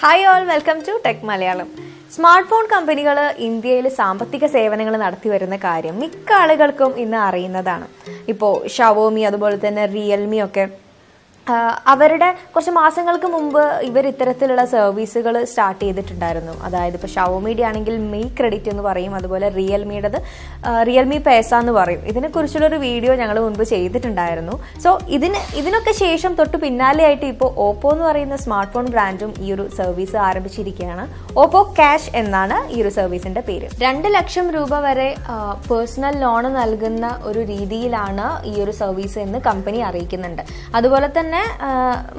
Hi all, welcome to tech Malayalam. Smart phone കമ്പനികൾ ഇന്ത്യയിൽ സാമ്പത്തിക സേവനങ്ങൾ നടത്തി വരുന്ന കാര്യം മിക്ക ആളുകൾക്കും ഇന്ന് അറിയുന്നതാണ്. ഇപ്പോൾ ഷവോമി അതുപോലെ തന്നെ റിയൽമി ഒക്കെ അവരുടെ കുറച്ച് മാസങ്ങൾക്ക് മുമ്പ് ഇവർ ഇത്തരത്തിലുള്ള സർവീസുകൾ സ്റ്റാർട്ട് ചെയ്തിട്ടുണ്ടായിരുന്നു. അതായത് ഇപ്പോൾ ഷവോമിയുടെ ആണെങ്കിൽ മീ ക്രെഡിറ്റ് എന്ന് പറയും, അതുപോലെ റിയൽമിയുടേത് റിയൽമി പേസ എന്ന് പറയും. ഇതിനെക്കുറിച്ചുള്ളൊരു വീഡിയോ ഞങ്ങൾ മുൻപ് ചെയ്തിട്ടുണ്ടായിരുന്നു. സോ ഇതിനൊക്കെ ശേഷം തൊട്ട് പിന്നാലെയായിട്ട് ഇപ്പോൾ ഓപ്പോ എന്ന് പറയുന്ന സ്മാർട്ട് ഫോൺ ബ്രാൻഡും ഈ ഒരു സർവീസ് ആരംഭിച്ചിരിക്കുകയാണ്. ഓപ്പോ ക്യാഷ് എന്നാണ് ഈ ഒരു സർവീസിന്റെ പേര്. 2 ലക്ഷം രൂപ വരെ പേഴ്സണൽ ലോൺ നൽകുന്ന ഒരു രീതിയിലാണ് ഈ ഒരു സർവീസ് എന്ന് കമ്പനി അറിയിക്കുന്നുണ്ട്. അതുപോലെ തന്നെ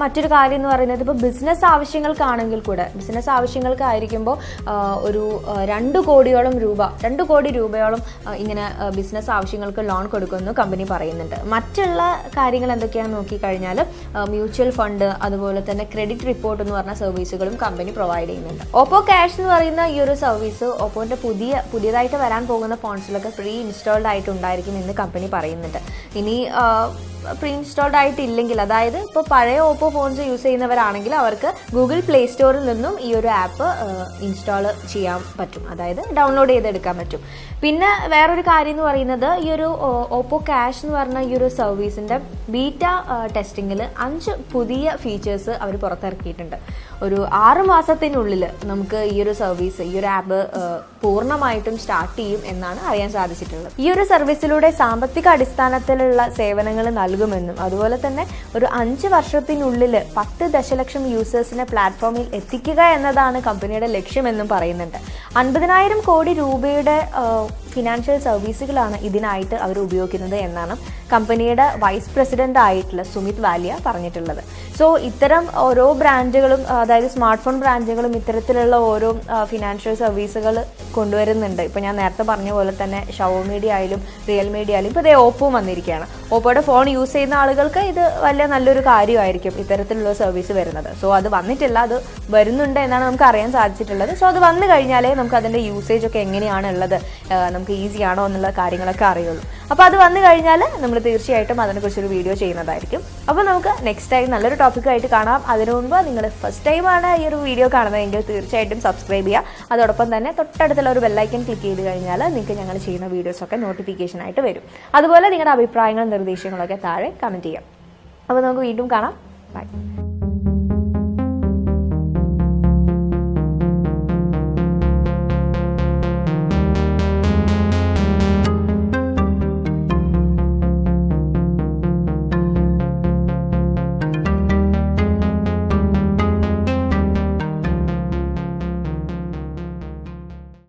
മറ്റൊരു കാര്യം എന്ന് പറയുന്നത്, ഇപ്പോൾ ബിസിനസ് ആവശ്യങ്ങൾക്കാണെങ്കിൽ കൂടെ, ബിസിനസ് ആവശ്യങ്ങൾക്കായിരിക്കുമ്പോൾ ഒരു 2 കോടി രൂപയോളം ഇങ്ങനെ ബിസിനസ് ആവശ്യങ്ങൾക്ക് ലോൺ കൊടുക്കുമെന്ന് കമ്പനി പറയുന്നുണ്ട്. മറ്റുള്ള കാര്യങ്ങൾ എന്തൊക്കെയാണെന്ന് നോക്കിക്കഴിഞ്ഞാൽ മ്യൂച്വൽ ഫണ്ട്, അതുപോലെ തന്നെ ക്രെഡിറ്റ് റിപ്പോർട്ട് എന്ന് പറഞ്ഞ സർവീസുകളും കമ്പനി പ്രൊവൈഡ് ചെയ്യുന്നുണ്ട്. ഓപ്പോ ക്യാഷ് എന്ന് പറയുന്ന ഈ ഒരു സർവീസ് ഓപ്പോന്റെ പുതിയതായിട്ട് വരാൻ പോകുന്ന ഫോൺസിലൊക്കെ പ്രീ ഇൻസ്റ്റാൾഡ് ആയിട്ടുണ്ടായിരിക്കും എന്ന് കമ്പനി പറയുന്നുണ്ട്. ഇനി പ്രീ ഇൻസ്റ്റാൾഡ് ആയിട്ടില്ലെങ്കിൽ, അതായത് ഇപ്പോൾ പഴയ ഓപ്പോ ഫോൺസ് യൂസ് ചെയ്യുന്നവരാണെങ്കിൽ അവർക്ക് ഗൂഗിൾ പ്ലേ സ്റ്റോറിൽ നിന്നും ഈ ഒരു ആപ്പ് ഇൻസ്റ്റാൾ ചെയ്യാൻ പറ്റും, അതായത് ഡൗൺലോഡ് ചെയ്തെടുക്കാൻ പറ്റും. പിന്നെ വേറൊരു കാര്യം എന്ന് പറയുന്നത്, ഈ ഒരു ഓപ്പോ ക്യാഷ് എന്ന് പറഞ്ഞ ഈ ഒരു സർവീസിൻ്റെ ബീറ്റ ടെസ്റ്റിങ്ങിൽ 5 പുതിയ ഫീച്ചേഴ്സ് അവർ പുറത്തിറക്കിയിട്ടുണ്ട്. ഒരു 6 മാസത്തിനുള്ളിൽ നമുക്ക് ഈ ഒരു സർവീസ്, ഈ ഒരു ആപ്പ് പൂർണ്ണമായിട്ടും സ്റ്റാർട്ട് ചെയ്യും എന്നാണ് അറിയാൻ സാധിച്ചിട്ടുള്ളത്. ഈ ഒരു സർവീസിലൂടെ സാമ്പത്തിക അടിസ്ഥാനത്തിലുള്ള സേവനങ്ങൾ നൽകുമെന്നും, അതുപോലെ തന്നെ ഒരു 5 വർഷത്തിനുള്ളിൽ 10 ദശലക്ഷം യൂസേഴ്സിനെ പ്ലാറ്റ്ഫോമിൽ എത്തിക്കുക എന്നതാണ് കമ്പനിയുടെ ലക്ഷ്യമെന്നും പറയുന്നുണ്ട്. 50,000 കോടി രൂപയുടെ ഫിനാൻഷ്യൽ സർവീസുകളാണ് ഇതിനായിട്ട് അവർ ഉപയോഗിക്കുന്നത് എന്നാണ് കമ്പനിയുടെ വൈസ് പ്രസിഡന്റ് ആയിട്ടുള്ള സുമിത് വാലിയ പറഞ്ഞിട്ടുള്ളത്. സോ ഇത്തരം ഓരോ ബ്രാൻഡുകളും, അതായത് സ്മാർട്ട് ഫോൺ ബ്രാൻഡുകളും ഇത്തരത്തിലുള്ള ഓരോ ഫിനാൻഷ്യൽ സർവീസുകൾ കൊണ്ടുവരുന്നുണ്ട്. ഇപ്പോൾ ഞാൻ നേരത്തെ പറഞ്ഞ പോലെ തന്നെ ഷവോമിയുടെ ആയാലും റിയൽമിയുടെ ആയാലും ഇപ്പോൾ ഇതേ ഓപ്പോ വന്നിരിക്കുകയാണ്. ഓപ്പോയുടെ ഫോൺ യൂസ് ചെയ്യുന്ന ആളുകൾക്ക് ഇത് വലിയ നല്ലൊരു കാര്യമായിരിക്കും ഇത്തരത്തിലുള്ള സർവീസ് വരുന്നത്. സോ അത് വന്നിട്ടില്ല, അത് വരുന്നുണ്ട് എന്നാണ് നമുക്ക് അറിയാൻ സാധിച്ചിട്ടുള്ളത്. സോ അത് വന്നു കഴിഞ്ഞാലേ നമുക്ക് അതിൻ്റെ യൂസേജ് ഒക്കെ എങ്ങനെയാണ് ഉള്ളത്, നമുക്ക് ഈസി ആണോ എന്നുള്ള കാര്യങ്ങളൊക്കെ അറിയുള്ളൂ. അപ്പോൾ അത് വന്നു കഴിഞ്ഞാൽ നമ്മൾ തീർച്ചയായിട്ടും അതിനെക്കുറിച്ചൊരു വീഡിയോ ചെയ്യുന്നതായിരിക്കും. അപ്പോൾ നമുക്ക് നെക്സ്റ്റ് ടൈം നല്ലൊരു ടോപ്പിക്കായിട്ട് കാണാം. അതിനു മുമ്പ് നിങ്ങൾ ഫസ്റ്റ് ടൈമാണ് ഈ ഒരു വീഡിയോ കാണുന്നതെങ്കിൽ തീർച്ചയായിട്ടും സബ്സ്ക്രൈബ് ചെയ്യുക. അതോടൊപ്പം തന്നെ തൊട്ടടുത്തുള്ള ഒരു ബെല്ലൈക്കൻ ക്ലിക്ക് ചെയ്ത് കഴിഞ്ഞാൽ നിങ്ങൾക്ക് ഞങ്ങൾ ചെയ്യുന്ന വീഡിയോസൊക്കെ നോട്ടിഫിക്കേഷൻ ആയിട്ട് വരും. അതുപോലെ നിങ്ങളുടെ അഭിപ്രായങ്ങളും നിർദ്ദേശങ്ങളൊക്കെ താഴെ കമൻറ്റ് ചെയ്യാം. അപ്പോൾ നമുക്ക് വീണ്ടും കാണാം. ബൈ.